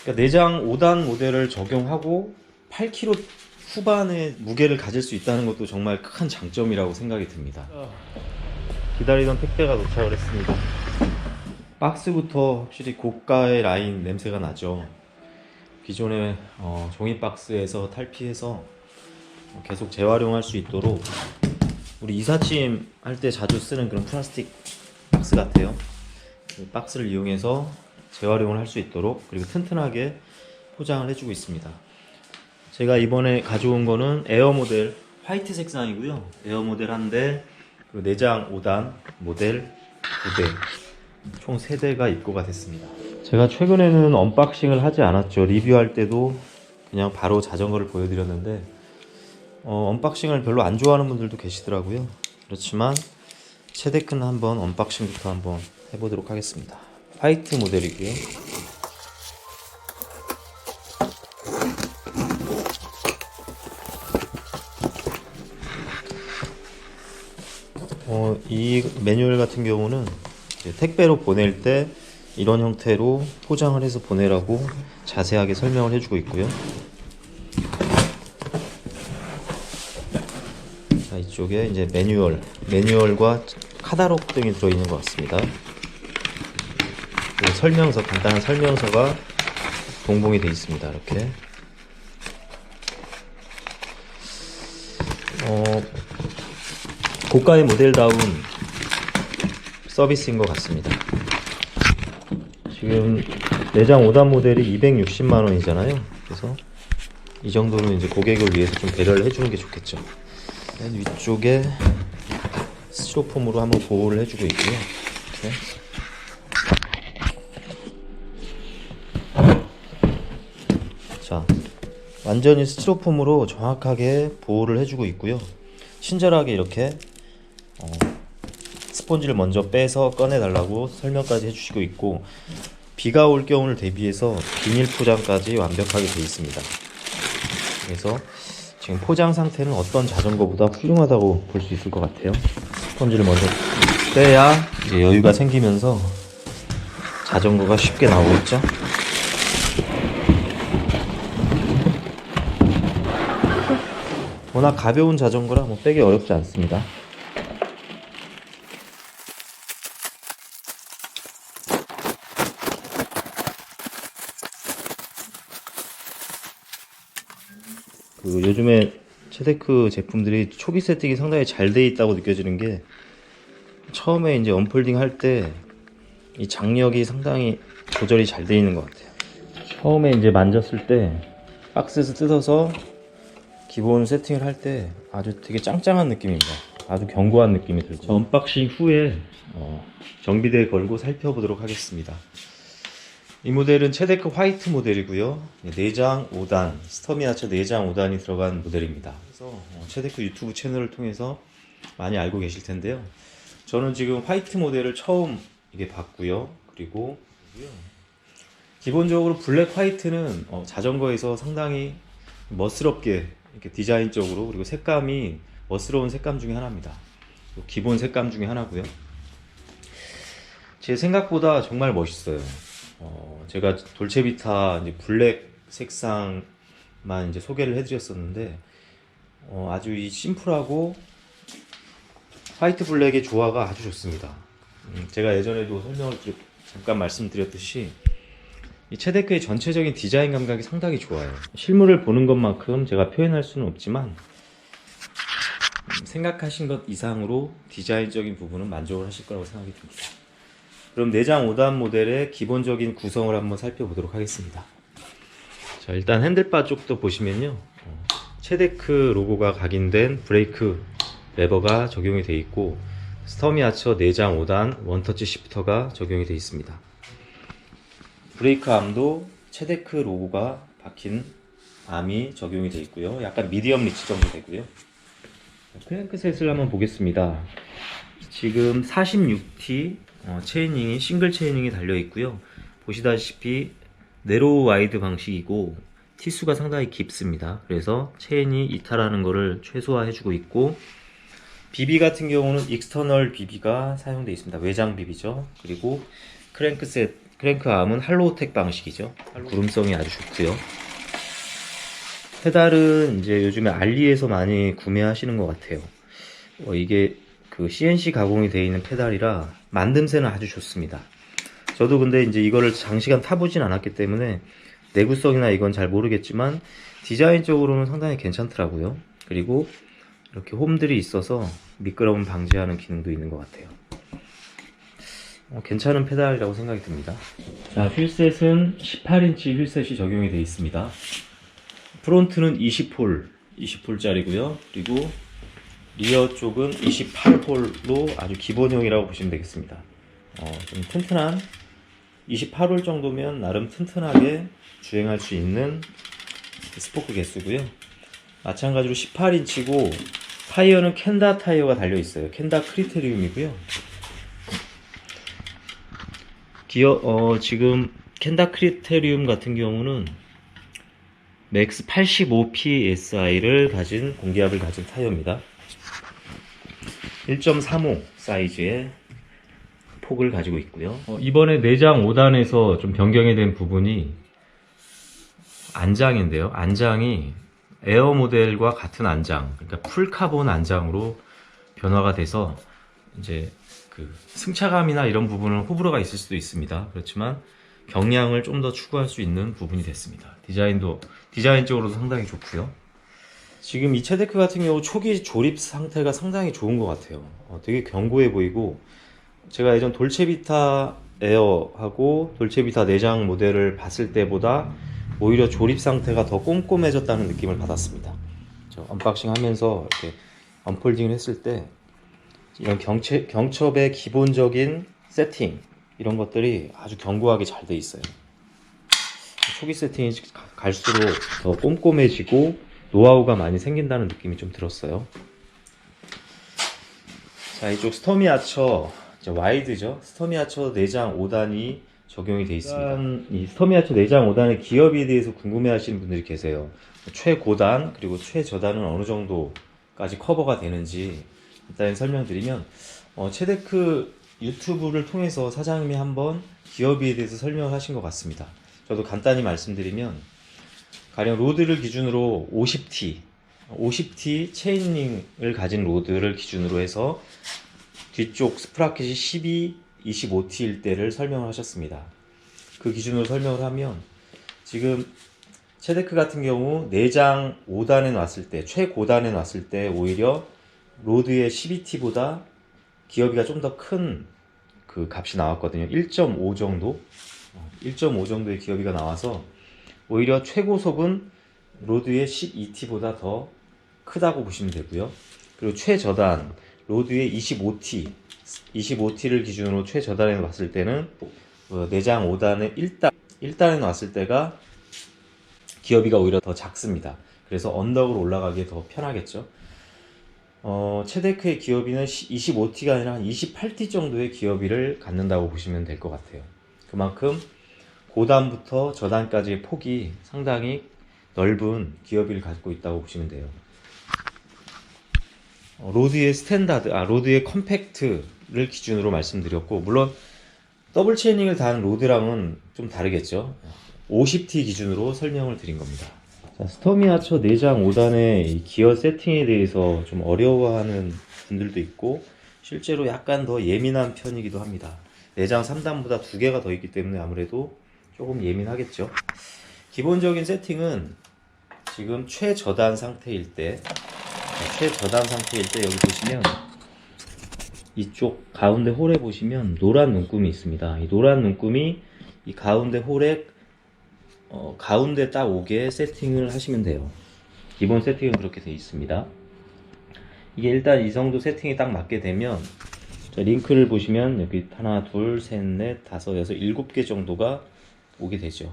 그러니까 내장 5단 모델을 적용하고 8kg 후반의 무게를 가질 수 있다는 것도 정말 큰 장점이라고 생각이 듭니다. 기다리던 택배가 도착을 했습니다. 박스부터 확실히 고가의 라인 냄새가 나죠. 기존의 종이 박스에서 탈피해서 계속 재활용할 수 있도록 우리 이삿짐 할 때 자주 쓰는 그런 플라스틱 박스 같아요. 그 박스를 이용해서 재활용을 할 수 있도록, 그리고 튼튼하게 포장을 해주고 있습니다. 제가 이번에 가져온 거는 에어 모델 화이트 색상이고요. 에어 모델 한 대, 그리고 내장 5단 모델 2대, 총 3대가 입고가 됐습니다. 제가 최근에는 언박싱을 하지 않았죠. 리뷰할 때도 그냥 바로 자전거를 보여드렸는데 언박싱을 별로 안 좋아하는 분들도 계시더라고요. 그렇지만 체데크는 한번 언박싱부터 한번 해보도록 하겠습니다. 화이트 모델이고요. 이 매뉴얼 같은 경우는 택배로 보낼 때 이런 형태로 포장을 해서 보내라고 자세하게 설명을 해주고 있고요. 자, 이쪽에 이제 매뉴얼과 카탈로그 등이 들어있는 것 같습니다. 설명서, 간단한 설명서가 동봉이 되어 있습니다. 이렇게 고가의 모델다운 서비스인 것 같습니다. 지금 내장 5단 모델이 260만원이잖아요. 그래서 이 정도는 이제 고객을 위해서 좀 배려를 해주는 게 좋겠죠. 맨 위쪽에 스티로폼으로 한번 보호를 해주고 있고요. 이렇게. 자, 완전히 스티로폼으로 정확하게 보호를 해주고 있고요. 친절하게 이렇게 스폰지를 먼저 빼서 꺼내달라고 설명까지 해주시고 있고, 비가 올 경우를 대비해서 비닐 포장까지 완벽하게 되어 있습니다. 그래서 지금 포장 상태는 어떤 자전거보다 훌륭하다고 볼 수 있을 것 같아요. 스펀지를 먼저 빼야 이제 여유가 생기면서 자전거가 쉽게 나오겠죠. 워낙 가벼운 자전거라 뭐 빼기 어렵지 않습니다. 요즘에 체데크 제품들이 초기 세팅이 상당히 잘 돼 있다고 느껴지는 게, 처음에 이제 언폴딩 할 때 이 장력이 상당히 조절이 잘 돼 있는 것 같아요. 처음에 이제 만졌을 때 박스에서 뜯어서 기본 세팅을 할 때 아주 되게 짱짱한 느낌입니다. 아주 견고한 느낌이 들고, 언박싱 후에 정비대에 걸고 살펴보도록 하겠습니다. 이 모델은 체데크 화이트 모델이고요. 내장 5단, 스터미아처 내장 5단이 들어간 모델입니다. 그래서 체데크 유튜브 채널을 통해서 많이 알고 계실 텐데요. 저는 지금 화이트 모델을 처음 이게 봤고요. 그리고 기본적으로 블랙 화이트는 자전거에서 상당히 멋스럽게 이렇게 디자인적으로, 그리고 색감이 멋스러운 색감 중에 하나입니다. 기본 색감 중에 하나고요. 제 생각보다 정말 멋있어요. 제가 돌체비타 이제 블랙 색상만 이제 소개를 해드렸었는데, 아주 이 심플하고 화이트 블랙의 조화가 아주 좋습니다. 제가 예전에도 설명을 잠깐 말씀드렸듯이 이 체데크의 전체적인 디자인 감각이 상당히 좋아요. 실물을 보는 것만큼 제가 표현할 수는 없지만 생각하신 것 이상으로 디자인적인 부분은 만족을 하실 거라고 생각이 듭니다. 그럼 내장 5단 모델의 기본적인 구성을 한번 살펴보도록 하겠습니다. 자, 일단 핸들바 쪽도 보시면요, 체데크 로고가 각인된 브레이크 레버가 적용이 되어 있고, 스터미아처 내장 5단 원터치 시프터가 적용이 되어 있습니다. 브레이크 암도 체데크 로고가 박힌 암이 적용이 되어 있고요. 약간 미디엄 리치 정도 되고요. 크랭크셋을 한번 보겠습니다. 지금 46T 체이닝이 싱글 체이닝이 달려 있고요. 보시다시피 네로우 와이드 방식이고 티수가 상당히 깊습니다. 그래서 체인이 이탈하는 것을 최소화해 주고 있고, 비비 같은 경우는 익스터널 비비가 사용되어 있습니다. 외장 비비죠. 그리고 크랭크셋 크랭크 아음은 할로우텍 방식이죠. 구름성이 아주 좋고요. 페달은 이제 요즘에 알리에서 많이 구매하시는 것 같아요. 이게 그 CNC 가공이 되어 있는 페달이라 만듦새는 아주 좋습니다. 저도 근데 이제 이거를 장시간 타보진 않았기 때문에 내구성이나 이건 잘 모르겠지만 디자인적으로는 상당히 괜찮더라고요. 그리고 이렇게 홈들이 있어서 미끄러움 방지하는 기능도 있는 것 같아요. 괜찮은 페달이라고 생각이 듭니다. 자, 휠셋은 18인치 휠셋이 적용이 되어 있습니다. 프론트는 20홀짜리고요. 그리고 리어 쪽은 28홀로 아주 기본형이라고 보시면 되겠습니다. 좀 튼튼한 28홀 정도면 나름 튼튼하게 주행할 수 있는 스포크 개수고요. 마찬가지로 18인치고 타이어는 켄다 타이어가 달려 있어요. 켄다 크리테리움이고요. 지금 켄다 크리테리움 같은 경우는 맥스 85PSI를 가진 공기압을 가진 타이어입니다. 1.35 사이즈의 폭을 가지고 있고요. 이번에 내장 5단에서 좀 변경이 된 부분이 안장인데요. 안장이 에어 모델과 같은 안장, 그러니까 풀카본 안장으로 변화가 돼서 이제 그 승차감이나 이런 부분은 호불호가 있을 수도 있습니다. 그렇지만 경량을 좀 더 추구할 수 있는 부분이 됐습니다. 디자인적으로도 상당히 좋고요. 지금 이 체데크 같은 경우 초기 조립 상태가 상당히 좋은 것 같아요. 되게 견고해 보이고, 제가 예전 돌체비타 에어하고 돌체비타 내장 모델을 봤을 때보다 오히려 조립 상태가 더 꼼꼼해졌다는 느낌을 받았습니다. 언박싱 하면서 이렇게 언폴딩을 했을 때 이런 경첩의 기본적인 세팅, 이런 것들이 아주 견고하게 잘 돼 있어요. 초기 세팅이 갈수록 더 꼼꼼해지고 노하우가 많이 생긴다는 느낌이 좀 들었어요. 자, 이쪽 스터미 아처 와이드죠. 스터미 아처 내장 5단이 적용이 되어 있습니다. 이 스터미 아처 내장 5단의 기업에 대해서 궁금해 하시는 분들이 계세요. 최고단 그리고 최저단은 어느 정도까지 커버가 되는지 일단 설명드리면, 체데크 유튜브를 통해서 사장님이 한번 기업에 대해서 설명을 하신 것 같습니다. 저도 간단히 말씀드리면, 가령 로드를 기준으로 50T 체인링을 가진 로드를 기준으로 해서 뒤쪽 스프라켓이 12, 25T일 때를 설명을 하셨습니다. 그 기준으로 설명을 하면, 지금 체데크 같은 경우 내장 5단에 놨을 때, 최고단에 놨을 때 오히려 로드의 12T보다 기어비가 좀 더 큰 그 값이 나왔거든요. 1.5 정도? 1.5 정도의 기어비가 나와서 오히려 최고속은 로드의 12T보다 더 크다고 보시면 되고요. 그리고 최저단, 로드의 25T를 기준으로 최저단에 놨을 때는 내장 5단의 1단에 놨을 때가 기어비가 오히려 더 작습니다. 그래서 언덕으로 올라가기에 더 편하겠죠. 체데크의 기어비는 25T가 아니라 한 28T 정도의 기어비를 갖는다고 보시면 될 것 같아요. 그만큼 고단부터 저단까지의 폭이 상당히 넓은 기어비를 갖고 있다고 보시면 돼요. 로드의 로드의 컴팩트를 기준으로 말씀드렸고, 물론 더블 체이닝을 단 로드랑은 좀 다르겠죠. 50T 기준으로 설명을 드린 겁니다. 자, 스터미 아처 내장 5단의 기어 세팅에 대해서 좀 어려워하는 분들도 있고, 실제로 약간 더 예민한 편이기도 합니다. 내장 3단보다 2개가 더 있기 때문에 아무래도 조금 예민하겠죠. 기본적인 세팅은 지금 최저단 상태일 때 여기 보시면 이쪽 가운데 홀에 보시면 노란 눈금이 있습니다. 이 노란 눈금이 이 가운데 홀에 가운데 딱 오게 세팅을 하시면 돼요. 기본 세팅은 그렇게 되어 있습니다. 이게 일단 이 정도 세팅이 딱 맞게 되면, 자, 링크를 보시면 여기 하나, 둘, 셋, 넷, 다섯, 여섯, 7개 정도가 오게 되죠.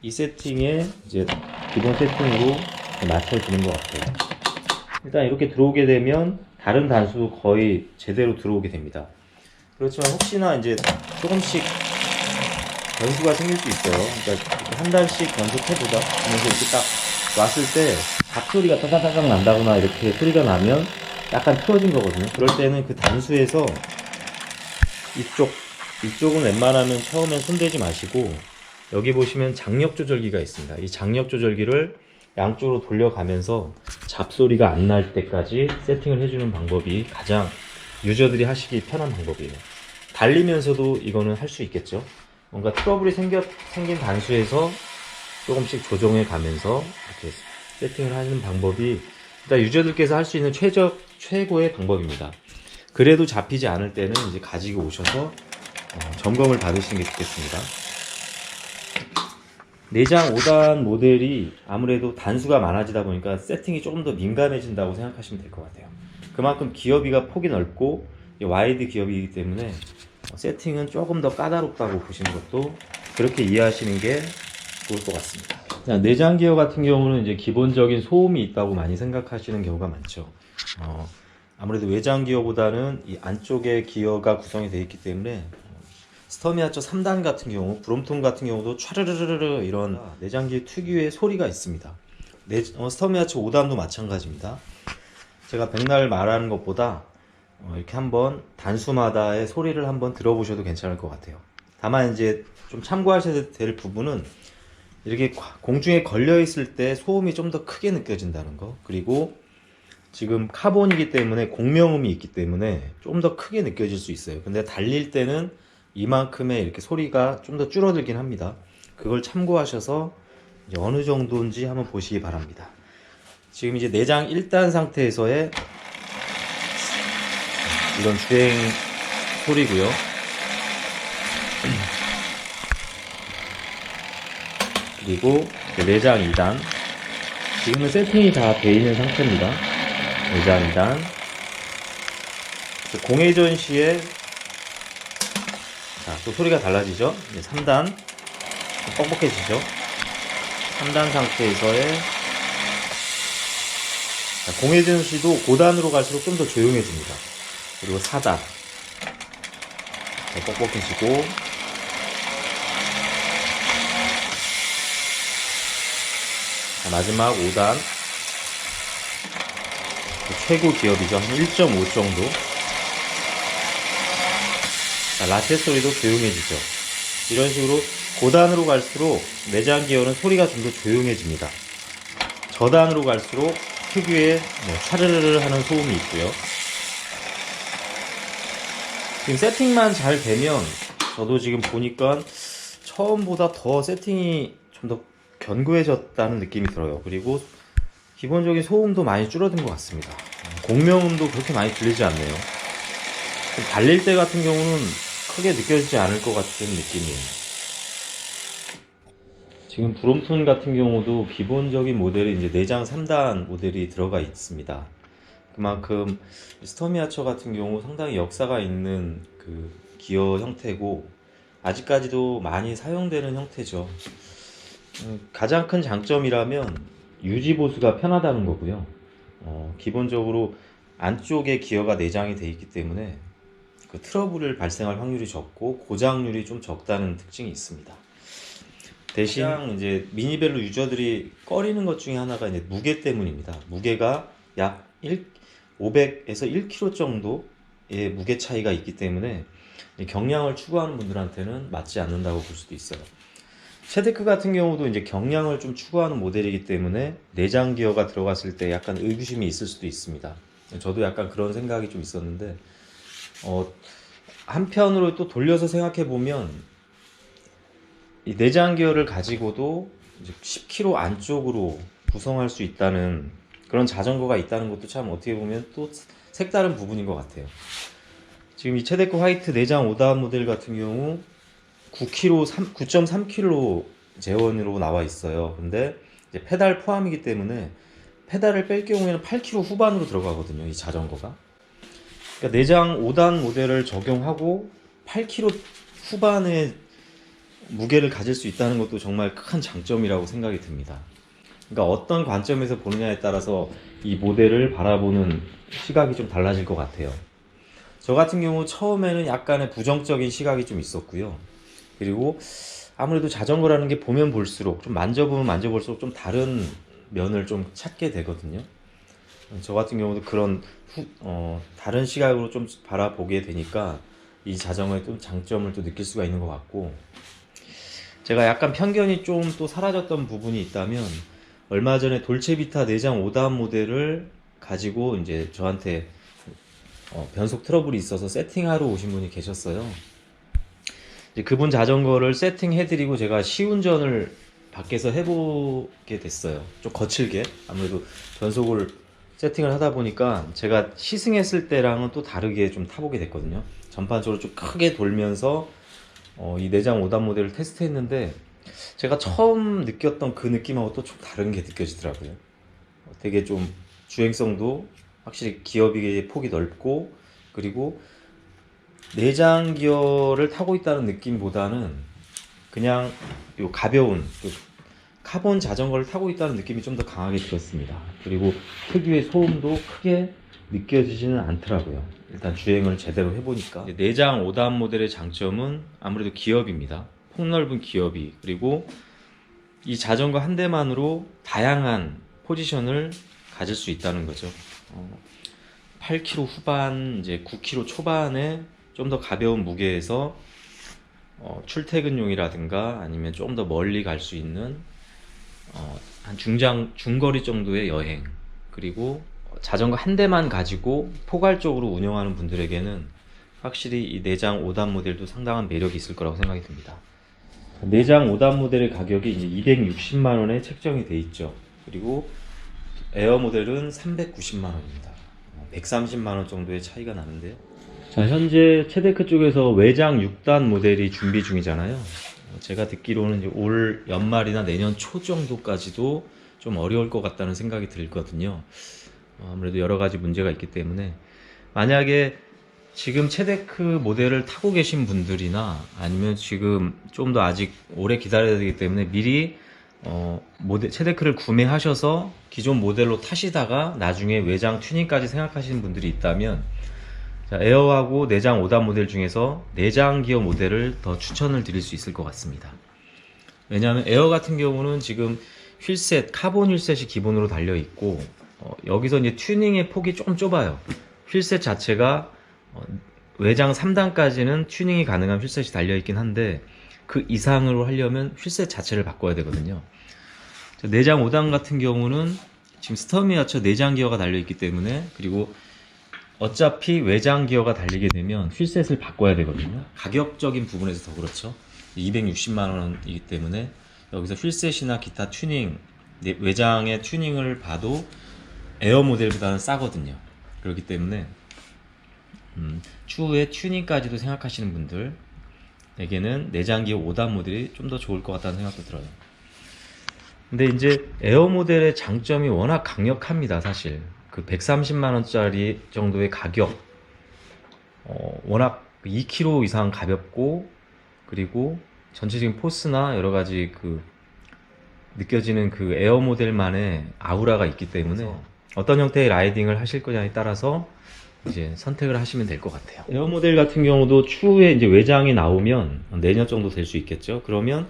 이 세팅에 이제 기본 세팅으로 맞춰주는 것 같아요. 일단 이렇게 들어오게 되면 다른 단수도 거의 제대로 들어오게 됩니다. 그렇지만 혹시나 이제 조금씩 변수가 생길 수 있어요. 그러니까 한 달씩 연속해보자 하면서 이렇게 딱 놨을 때 박소리가 따다다닥 난다거나 이렇게 소리가 나면 약간 틀어진 거거든요. 그럴 때는 그 단수에서 이쪽 이쪽은 웬만하면 처음엔 손대지 마시고 여기 보시면 장력 조절기가 있습니다. 이 장력 조절기를 양쪽으로 돌려가면서 잡소리가 안 날 때까지 세팅을 해주는 방법이 가장 유저들이 하시기 편한 방법이에요. 달리면서도 이거는 할 수 있겠죠. 뭔가 트러블이 생긴 단수에서 조금씩 조정해 가면서 이렇게 세팅을 하는 방법이 일단 유저들께서 할 수 있는 최고의 방법입니다. 그래도 잡히지 않을 때는 이제 가지고 오셔서 점검을 받으시는 게 좋겠습니다. 내장 5단 모델이 아무래도 단수가 많아지다 보니까 세팅이 조금 더 민감해진다고 생각하시면 될 것 같아요. 그만큼 기어비가 폭이 넓고 와이드 기어비이기 때문에 세팅은 조금 더 까다롭다고 보시는 것도 그렇게 이해하시는 게 좋을 것 같습니다. 내장 기어 같은 경우는 이제 기본적인 소음이 있다고 많이 생각하시는 경우가 많죠. 아무래도 외장 기어보다는 이 안쪽에 기어가 구성이 되어 있기 때문에 스터미아처 3단 같은 경우, 브롬톤 같은 경우도 촤르르르르 이런 내장기 특유의 소리가 있습니다. 스터미아처 5단도 마찬가지입니다. 제가 백날 말하는 것보다 이렇게 한번 단수마다의 소리를 한번 들어보셔도 괜찮을 것 같아요. 다만 이제 좀 참고하셔야 될 부분은 이렇게 공중에 걸려 있을 때 소음이 좀 더 크게 느껴진다는 거, 그리고 지금 카본이기 때문에 공명음이 있기 때문에 좀 더 크게 느껴질 수 있어요. 근데 달릴 때는 이만큼의 이렇게 소리가 좀 더 줄어들긴 합니다. 그걸 참고하셔서 이제 어느 정도인지 한번 보시기 바랍니다. 지금 이제 내장 1단 상태에서의 이런 주행 소리고요. 그리고 내장 2단, 지금은 세팅이 다 되어 있는 상태입니다. 내장 2단, 공회전 시에 또 소리가 달라지죠. 3단 뻑뻑해지죠. 3단 상태에서의 공회전 시도 고단으로 갈수록 좀 더 조용해집니다. 그리고 4단 뻑뻑해지고, 마지막 5단 최고 기어비죠. 한 1.5 정도. 라테 소리도 조용해지죠. 이런 식으로 고단으로 갈수록 내장 기어는 소리가 좀 더 조용해집니다. 저단으로 갈수록 특유의 차르르르 하는 소음이 있고요. 지금 세팅만 잘 되면 저도 지금 보니까 처음보다 더 세팅이 좀 더 견고해졌다는 느낌이 들어요. 그리고 기본적인 소음도 많이 줄어든 것 같습니다. 공명음도 그렇게 많이 들리지 않네요. 달릴 때 같은 경우는 크게 느껴지지 않을 것 같은 느낌이에요. 지금 브롬톤 같은 경우도 기본적인 모델이 이제 내장 3단 모델이 들어가 있습니다. 그만큼 스터미아처 같은 경우 상당히 역사가 있는 그 기어 형태고 아직까지도 많이 사용되는 형태죠. 가장 큰 장점이라면 유지 보수가 편하다는 거고요. 기본적으로 안쪽에 기어가 내장이 되어 있기 때문에 그 트러블을 발생할 확률이 적고 고장률이 좀 적다는 특징이 있습니다. 대신 이제 미니벨로 유저들이 꺼리는 것 중에 하나가 이제 무게 때문입니다. 무게가 약 500에서 1kg 정도의 무게 차이가 있기 때문에 경량을 추구하는 분들한테는 맞지 않는다고 볼 수도 있어요. 체데크 같은 경우도 이제 경량을 좀 추구하는 모델이기 때문에 내장 기어가 들어갔을 때 약간 의구심이 있을 수도 있습니다. 저도 약간 그런 생각이 좀 있었는데 한편으로 또 돌려서 생각해 보면 이 내장 기어를 가지고도 이제 10kg 안쪽으로 구성할 수 있다는 그런 자전거가 있다는 것도 참 어떻게 보면 또 색다른 부분인 것 같아요. 지금 이 체데크 화이트 내장 5단 모델 같은 경우 9.3kg 재원으로 나와 있어요. 근데 이제 페달 포함이기 때문에 페달을 뺄 경우에는 8kg 후반으로 들어가거든요, 이 자전거가. 그러니까 내장 5단 모델을 적용하고 8kg 후반의 무게를 가질 수 있다는 것도 정말 큰 장점이라고 생각이 듭니다. 그러니까 어떤 관점에서 보느냐에 따라서 이 모델을 바라보는 시각이 좀 달라질 것 같아요. 저 같은 경우 처음에는 약간의 부정적인 시각이 좀 있었고요. 그리고 아무래도 자전거라는 게 보면 볼수록 좀 만져보면 만져볼수록 좀 다른 면을 좀 찾게 되거든요. 저 같은 경우도 그런 다른 시각으로 좀 바라보게 되니까 이 자전거의 또 장점을 또 느낄 수가 있는 것 같고, 제가 약간 편견이 좀 또 사라졌던 부분이 있다면, 얼마 전에 돌체비타 내장 5단 모델을 가지고 이제 저한테 변속 트러블이 있어서 세팅하러 오신 분이 계셨어요. 이제 그분 자전거를 세팅해드리고 제가 시운전을 밖에서 해보게 됐어요. 좀 거칠게. 아무래도 변속을 세팅을 하다 보니까 제가 시승했을 때랑은 또 다르게 좀 타보게 됐거든요. 전반적으로 좀 크게 돌면서 이 내장 5단 모델을 테스트했는데, 제가 처음 느꼈던 그 느낌하고 또 좀 다른 게 느껴지더라고요. 되게 좀 주행성도 확실히 기어비의 폭이 넓고, 그리고 내장 기어를 타고 있다는 느낌보다는 그냥 요 가벼운 카본 자전거를 타고 있다는 느낌이 좀 더 강하게 들었습니다. 그리고 특유의 소음도 크게 느껴지지는 않더라고요. 일단 주행을 제대로 해보니까. 내장 5단 모델의 장점은 아무래도 기어비입니다. 폭넓은 기어비, 그리고 이 자전거 한 대만으로 다양한 포지션을 가질 수 있다는 거죠. 8kg 후반, 이제 9kg 초반에 좀 더 가벼운 무게에서 출퇴근용이라든가 아니면 좀 더 멀리 갈 수 있는 한 중거리 정도의 여행, 그리고 자전거 한 대만 가지고 포괄적으로 운영하는 분들에게는 확실히 이 내장 5단 모델도 상당한 매력이 있을 거라고 생각이 듭니다. 내장 5단 모델의 가격이 이제 260만 원에 책정이 돼 있죠. 그리고 에어 모델은 390만 원입니다. 130만 원 정도의 차이가 나는데요. 자, 현재 체데크 쪽에서 외장 6단 모델이 준비 중이잖아요. 제가 듣기로는 이제 올 연말이나 내년 초 정도까지도 좀 어려울 것 같다는 생각이 들거든요. 아무래도 여러 가지 문제가 있기 때문에, 만약에 지금 체데크 모델을 타고 계신 분들이나 아니면 지금 좀 더 아직 오래 기다려야 되기 때문에 미리 체데크를 구매하셔서 기존 모델로 타시다가 나중에 외장 튜닝까지 생각하시는 분들이 있다면, 자, 에어하고 내장 5단 모델 중에서 내장 기어 모델을 더 추천을 드릴 수 있을 것 같습니다. 왜냐하면 에어 같은 경우는 지금 휠셋, 카본 휠셋이 기본으로 달려 있고, 여기서 이제 튜닝의 폭이 조금 좁아요. 휠셋 자체가 외장 3단까지는 튜닝이 가능한 휠셋이 달려 있긴 한데, 그 이상으로 하려면 휠셋 자체를 바꿔야 되거든요. 내장 5단 같은 경우는 지금 스터미아처 내장 기어가 달려 있기 때문에, 그리고 어차피 외장 기어가 달리게 되면 휠셋을 바꿔야 되거든요. 가격적인 부분에서 더 그렇죠. 260만 원이기 때문에 여기서 휠셋이나 기타 튜닝, 외장의 튜닝을 봐도 에어 모델보다는 싸거든요. 그렇기 때문에 추후에 튜닝까지도 생각하시는 분들에게는 내장 기어 5단 모델이 좀 더 좋을 것 같다는 생각도 들어요. 근데 이제 에어 모델의 장점이 워낙 강력합니다. 사실 그 130만 원짜리 정도의 가격, 워낙 2kg 이상 가볍고, 그리고 전체적인 포스나 여러 가지 그 느껴지는 그 에어 모델만의 아우라가 있기 때문에 어떤 형태의 라이딩을 하실 거냐에 따라서 이제 선택을 하시면 될 것 같아요. 에어 모델 같은 경우도 추후에 이제 외장이 나오면 내년 정도 될 수 있겠죠. 그러면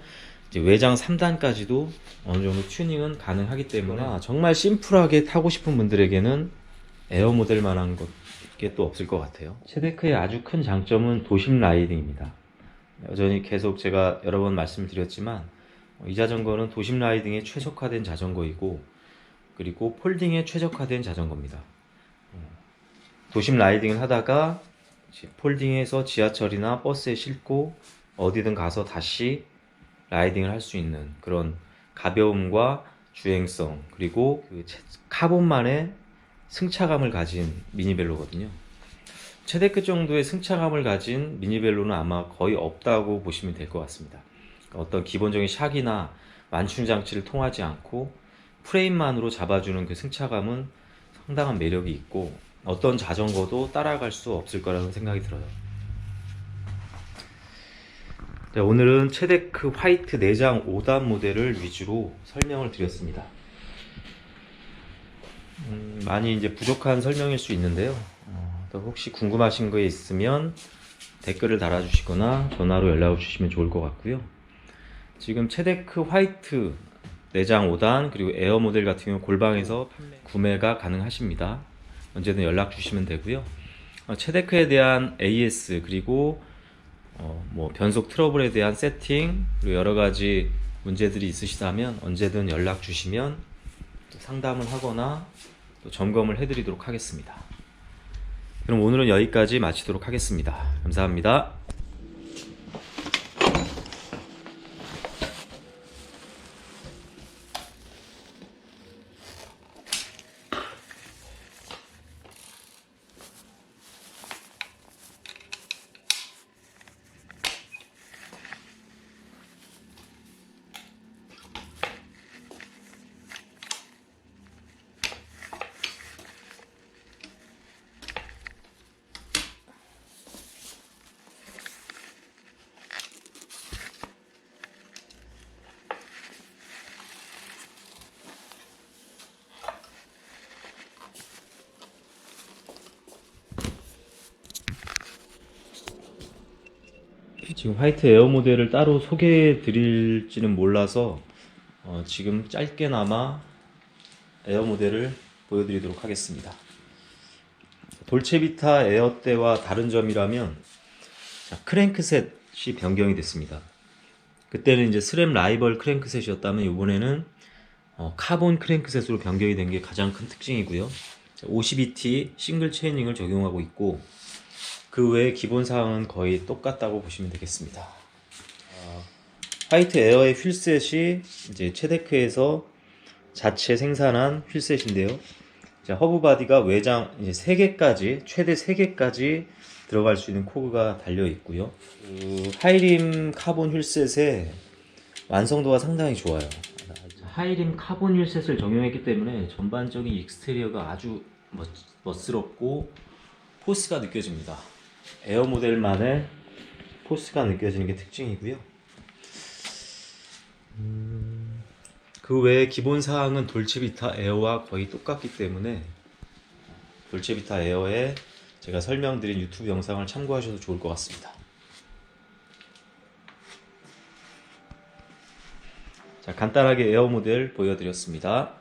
이제 외장 3단까지도 어느 정도 튜닝은 가능하기 때문에 정말 심플하게 타고 싶은 분들에게는 에어 모델만한 게 또 없을 것 같아요. 체데크의 아주 큰 장점은 도심 라이딩입니다. 여전히 계속 제가 여러 번 말씀드렸지만, 이 자전거는 도심 라이딩에 최적화된 자전거이고, 그리고 폴딩에 최적화된 자전거입니다. 도심 라이딩을 하다가 폴딩해서 지하철이나 버스에 싣고 어디든 가서 다시 라이딩을 할 수 있는 그런 가벼움과 주행성, 그리고 그 카본만의 승차감을 가진 미니벨로거든요. 체데크 정도의 승차감을 가진 미니벨로는 아마 거의 없다고 보시면 될 것 같습니다. 어떤 기본적인 샥이나 완충 장치를 통하지 않고 프레임만으로 잡아주는 그 승차감은 상당한 매력이 있고, 어떤 자전거도 따라갈 수 없을 거라는 생각이 들어요. 자, 오늘은 체데크 화이트 내장 5단 모델을 위주로 설명을 드렸습니다. 많이 이제 부족한 설명일 수 있는데요. 또 혹시 궁금하신 거 있으면 댓글을 달아주시거나 전화로 연락을 주시면 좋을 것 같고요. 지금 체데크 화이트 내장 5단 그리고 에어 모델 같은 경우 골방에서 구매가 가능하십니다. 언제든 연락 주시면 되고요. 체데크에 대한 AS 그리고 뭐 변속 트러블에 대한 세팅 그리고 여러 가지 문제들이 있으시다면 언제든 연락 주시면 또 상담을 하거나 또 점검을 해드리도록 하겠습니다. 그럼 오늘은 여기까지 마치도록 하겠습니다. 감사합니다. 지금 화이트 에어 모델을 따로 소개해 드릴지는 몰라서 지금 짧게나마 에어 모델을 보여드리도록 하겠습니다. 돌체비타 에어 때와 다른 점이라면 크랭크셋이 변경이 됐습니다. 그때는 이제 스램 라이벌 크랭크셋이었다면 이번에는 카본 크랭크셋으로 변경이 된 게 가장 큰 특징이고요. 52T 싱글 체이닝을 적용하고 있고 그 외에 기본 사항은 거의 똑같다고 보시면 되겠습니다. 화이트 에어의 휠셋이 이제 체데크에서 자체 생산한 휠셋인데요. 허브 바디가 외장 이제 3개까지 최대 3개까지 들어갈 수 있는 코그가 달려 있고요. 하이림 카본 휠셋의 완성도가 상당히 좋아요. 하이림 카본 휠셋을 적용했기 때문에 전반적인 익스테리어가 아주 멋스럽고 포스가 느껴집니다. 에어 모델만의 포스가 느껴지는 게 특징이고요. 그 외에 기본 사항은 돌체비타 에어와 거의 똑같기 때문에 돌체비타 에어에 제가 설명드린 유튜브 영상을 참고하셔도 좋을 것 같습니다. 자, 간단하게 에어 모델 보여드렸습니다.